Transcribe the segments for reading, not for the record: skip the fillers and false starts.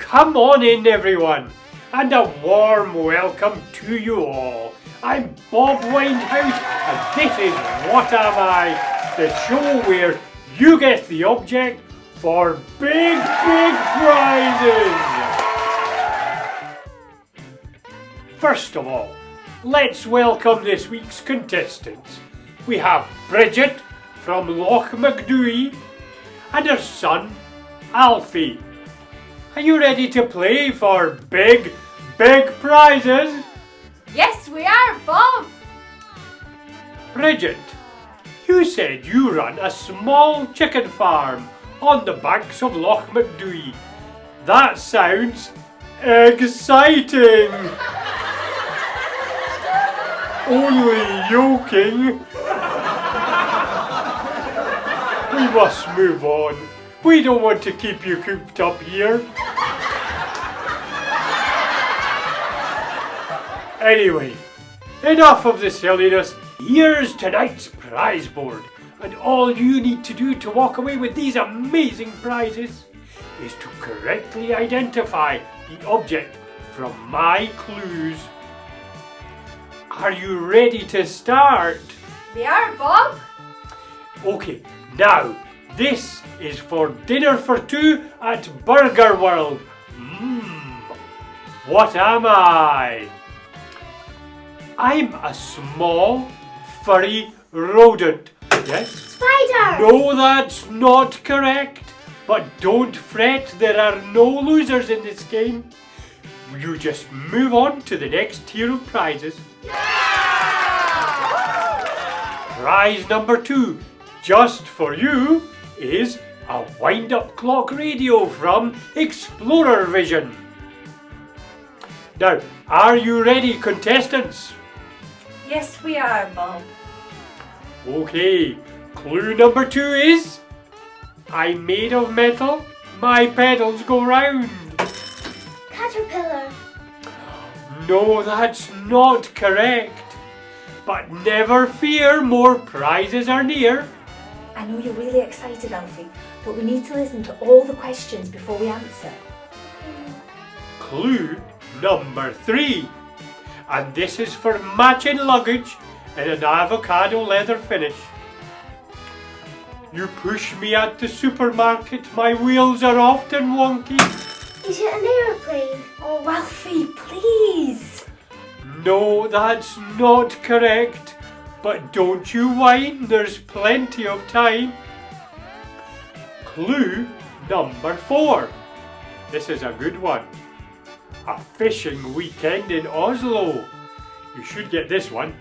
Come on in, everyone, and a warm welcome to you all. I'm Bob Windhouse, and this is What Am I? The show where you get the object for big prizes. First of all, let's welcome this week's contestants. We have Bridget from Loch Macdui and her son, Alfie. Are you ready to play for big prizes? Yes, we are, Bob! Bridget, you said you run a small chicken farm on the banks of Loch Macdui. That sounds exciting! Only joking! We must move on. We don't want to keep you cooped up here. Anyway, enough of the silliness. Here's tonight's prize board. And all you need to do to walk away with these amazing prizes is to correctly identify the object from my clues. Are you ready to start? We are, Bob! Okay, now this is for dinner for two at Burger World. What am I? I'm a small, furry rodent. Yes? Spider! No, that's not correct. But don't fret, there are no losers in this game. You just move on to the next tier of prizes. Prize number 2, just for you, is a wind-up clock radio from Explorer Vision. Now, are you ready, contestants? Yes, we are, Bob. Okay, clue number 2 is I'm made of metal, my pedals go round. Caterpillar. No, that's not correct. But never fear, more prizes are near. I know you're really excited, Alfie, but we need to listen to all the questions before we answer. Clue number 3. And this is for matching luggage in an avocado leather finish. You push me at the supermarket, my wheels are often wonky. Is it an aeroplane? Oh, Alfie, please! No, that's not correct. But don't you whine, there's plenty of time. Clue number 4. This is a good one. A fishing weekend in Oslo. You should get this one.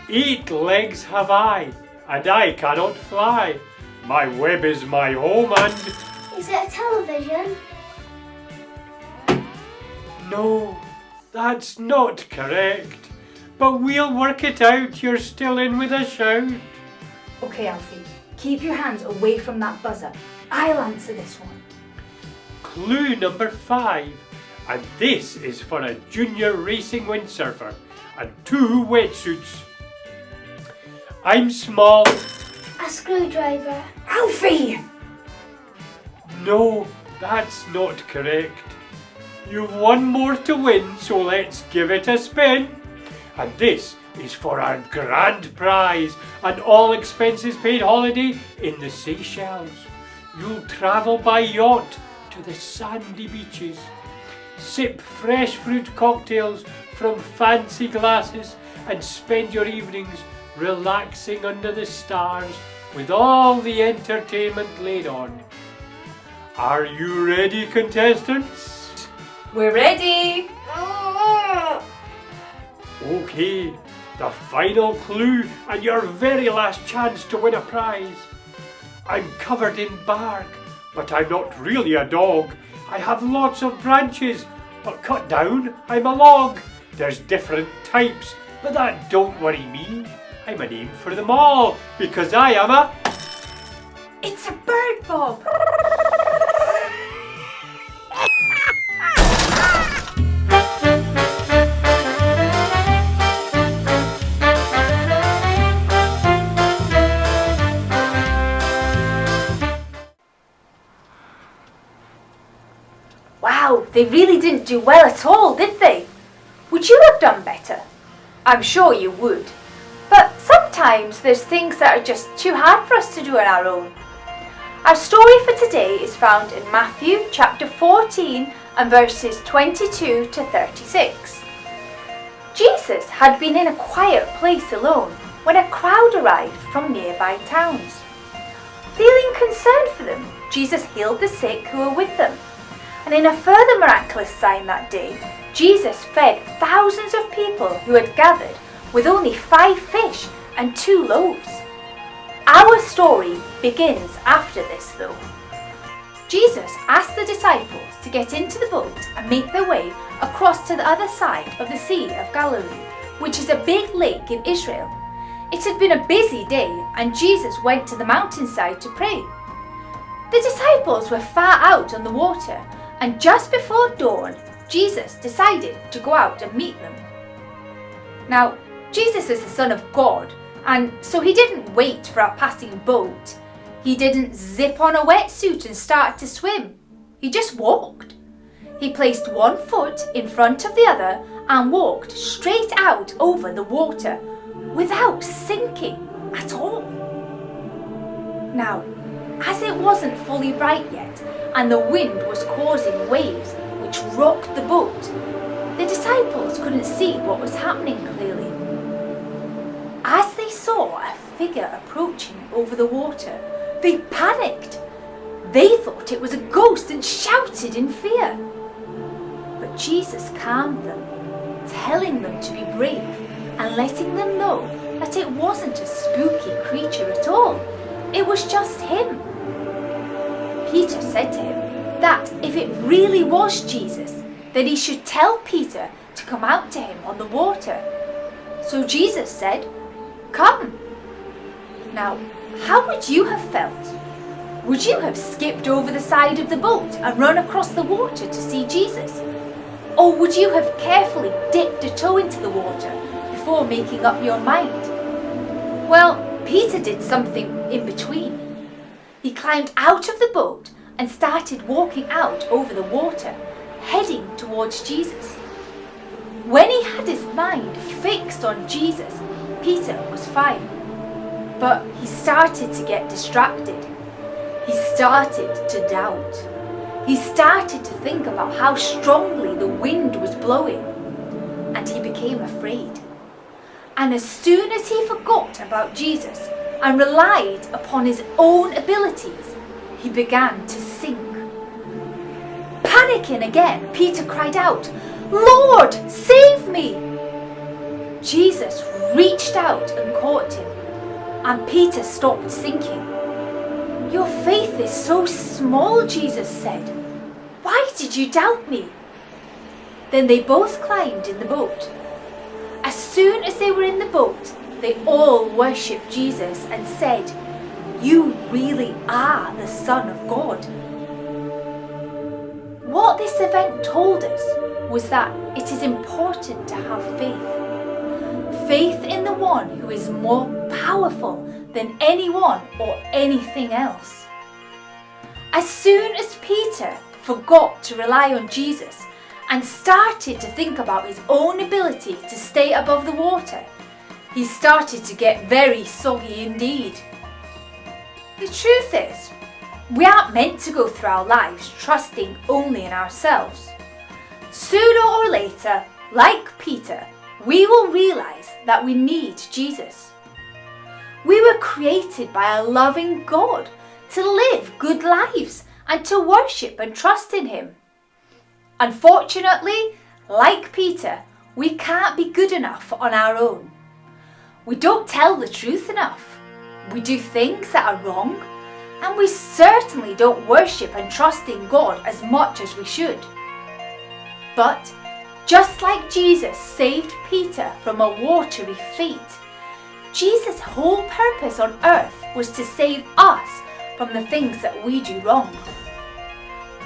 8 legs have I, and I cannot fly. My web is my home and... Is it a television? No, that's not correct. But we'll work it out, you're still in with a shout. Okay, Alfie, keep your hands away from that buzzer. I'll answer this one. Clue number 5. And this is for a junior racing windsurfer and 2 wetsuits. I'm small. A screwdriver. Alfie! No, that's not correct. You've one more to win, so let's give it a spin. And this is for our grand prize, an all expenses paid holiday in the Seychelles. You'll travel by yacht to the sandy beaches, sip fresh fruit cocktails from fancy glasses, and spend your evenings relaxing under the stars with all the entertainment laid on. Are you ready, contestants? We're ready! Okay, the final clue and your very last chance to win a prize. I'm covered in bark, but I'm not really a dog. I have lots of branches, but cut down, I'm a log. There's different types, but that don't worry me. I'm a name for them all, because I am a... It's a bird, Bob! Wow, they really didn't do well at all, did they? Would you have done better? I'm sure you would. But sometimes there's things that are just too hard for us to do on our own. Our story for today is found in Matthew chapter 14 and verses 22 to 36. Jesus had been in a quiet place alone when a crowd arrived from nearby towns. Feeling concerned for them, Jesus healed the sick who were with them. And in a further miraculous sign that day, Jesus fed thousands of people who had gathered with only 5 fish and 2 loaves. Our story begins after this though. Jesus asked the disciples to get into the boat and make their way across to the other side of the Sea of Galilee, which is a big lake in Israel. It had been a busy day and Jesus went to the mountainside to pray. The disciples were far out on the water, and just before dawn, Jesus decided to go out and meet them. Now, Jesus is the Son of God, and so he didn't wait for a passing boat. He didn't zip on a wetsuit and start to swim. He just walked. He placed one foot in front of the other and walked straight out over the water without sinking at all. Now, as it wasn't fully bright yet and the wind was causing waves which rocked the boat, the disciples couldn't see what was happening clearly. As they saw a figure approaching over the water, they panicked. They thought it was a ghost and shouted in fear. But Jesus calmed them, telling them to be brave and letting them know that it wasn't a spooky creature at all. It was just him. Peter said to him that if it really was Jesus, then he should tell Peter to come out to him on the water. So Jesus said, "Come." Now, how would you have felt? Would you have skipped over the side of the boat and run across the water to see Jesus? Or would you have carefully dipped a toe into the water before making up your mind? Well, Peter did something in between. He climbed out of the boat and started walking out over the water, heading towards Jesus. When he had his mind fixed on Jesus, Peter was fine. But he started to get distracted. He started to doubt. He started to think about how strongly the wind was blowing, and he became afraid. And as soon as he forgot about Jesus and relied upon his own abilities, he began to sink. Panicking again, Peter cried out, "Lord, save me!" Jesus reached out and caught him, and Peter stopped sinking. "Your faith is so small," Jesus said. "Why did you doubt me?" Then they both climbed in the boat. As soon as they were in the boat, they all worshipped Jesus and said, "You really are the Son of God." What this event told us was that it is important to have faith. Faith in the one who is more powerful than anyone or anything else. As soon as Peter forgot to rely on Jesus and started to think about his own ability to stay above the water, he started to get very soggy indeed. The truth is, we aren't meant to go through our lives trusting only in ourselves. Sooner or later, like Peter, we will realize that we need Jesus. We were created by a loving God to live good lives and to worship and trust in him. Unfortunately, like Peter, we can't be good enough on our own. We don't tell the truth enough. We do things that are wrong, and we certainly don't worship and trust in God as much as we should. But just like Jesus saved Peter from a watery fate, Jesus' whole purpose on earth was to save us from the things that we do wrong.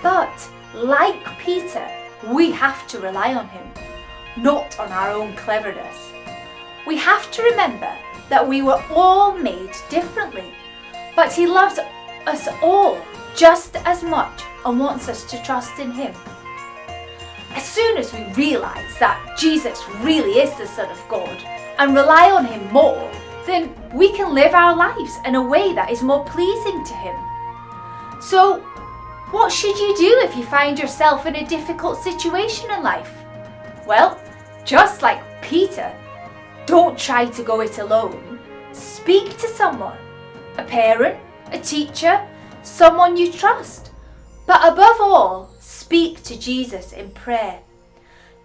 But like Peter, we have to rely on him, not on our own cleverness. We have to remember that we were all made differently, but he loves us all just as much and wants us to trust in him. As soon as we realise that Jesus really is the Son of God and rely on him more, then we can live our lives in a way that is more pleasing to him. So, what should you do if you find yourself in a difficult situation in life? Well, just like Peter, don't try to go it alone. Speak to someone, a parent, a teacher, someone you trust. But above all, speak to Jesus in prayer.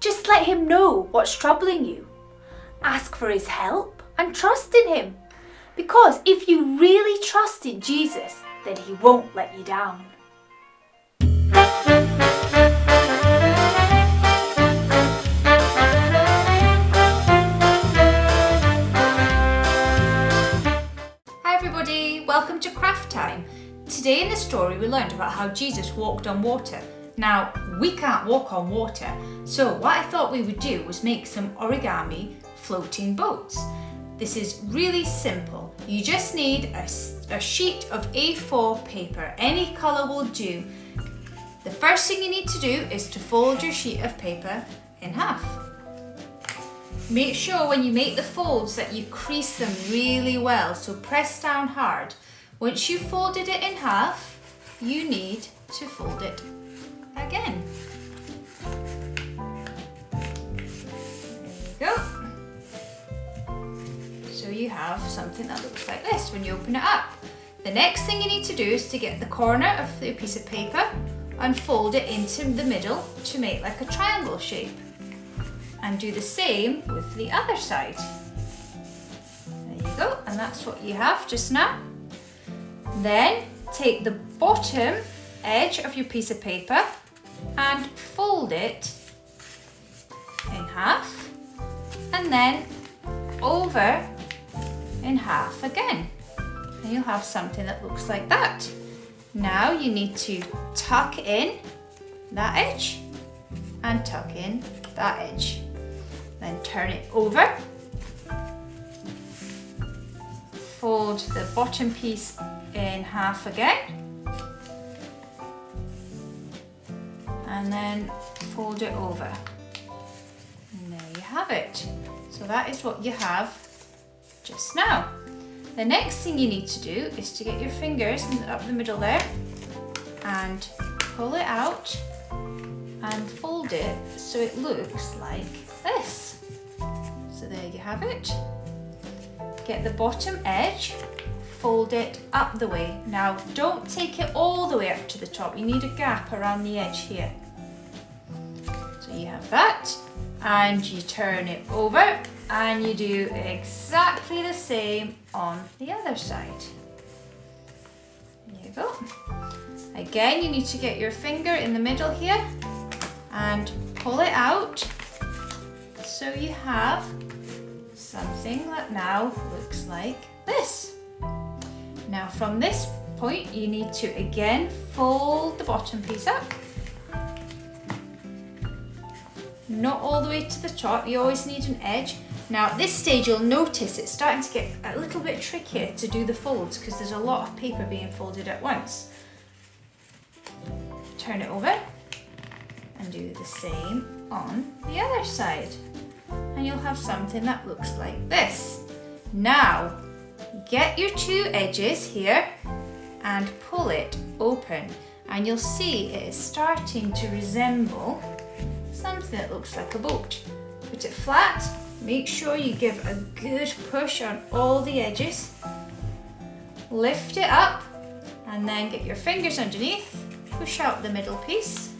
Just let him know what's troubling you. Ask for his help and trust in him. Because if you really trust in Jesus, then he won't let you down. Hi everybody, welcome to Craft Time. Today in the story we learned about how Jesus walked on water. Now, we can't walk on water, so what I thought we would do was make some origami floating boats. This is really simple. You just need a sheet of A4 paper. Any colour will do. The first thing you need to do is to fold your sheet of paper in half. Make sure when you make the folds that you crease them really well, so press down hard. Once you've folded it in half, you need to fold it again. There you go. So you have something that looks like this when you open it up. The next thing you need to do is to get the corner of the piece of paper and fold it into the middle to make like a triangle shape. And do the same with the other side. There you go, and that's what you have just now. Then take the bottom edge of your piece of paper and fold it in half, and then over in half again. And you'll have something that looks like that. Now you need to tuck in that edge and tuck in that edge. Then turn it over. Fold the bottom piece in half again. And then fold it over. And there you have it. So that is what you have just now. The next thing you need to do is to get your fingers up the middle there and pull it out and fold it so it looks like this. So there you have it. Get the bottom edge, fold it up the way. Now don't take it all the way up to the top. You need a gap around the edge here. So you have that, and you turn it over and you do exactly the same on the other side. There you go. Again, you need to get your finger in the middle here and pull it out so you have something that now looks like this. Now from this point you need to again fold the bottom piece up. Not all the way to the top, you always need an edge. Now at this stage you'll notice it's starting to get a little bit trickier to do the folds because there's a lot of paper being folded at once. Turn it over and do the same on the other side. And you'll have something that looks like this. Now, get your two edges here and pull it open. And you'll see it is starting to resemble something that looks like a boat. Put it flat, make sure you give a good push on all the edges. Lift it up and then get your fingers underneath, push out the middle piece.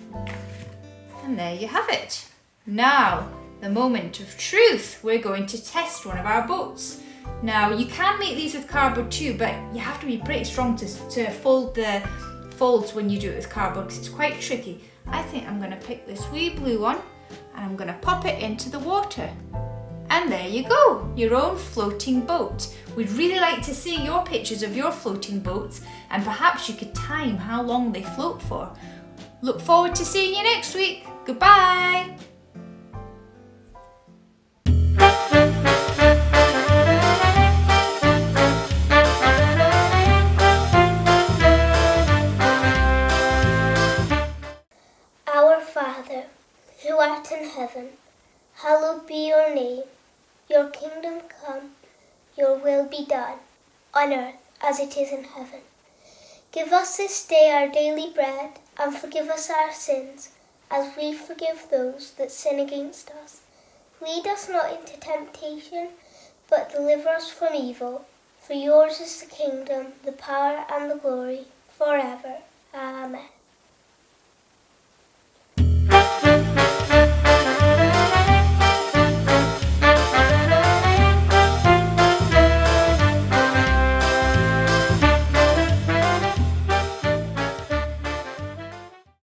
And there you have it. Now, the moment of truth. We're going to test one of our boats. Now you can make these with cardboard too, but you have to be pretty strong to fold the folds when you do it with cardboard because it's quite tricky. I think I'm going to pick this wee blue one and I'm going to pop it into the water. And there you go, your own floating boat. We'd really like to see your pictures of your floating boats and perhaps you could time how long they float for. Look forward to seeing you next week. Goodbye. Our Father, who art in heaven, hallowed be your name. Your kingdom come, your will be done, on earth as it is in heaven. Give us this day our daily bread, and forgive us our sins, as we forgive those that sin against us. Lead us not into temptation, but deliver us from evil. For yours is the kingdom, the power, and the glory, forever.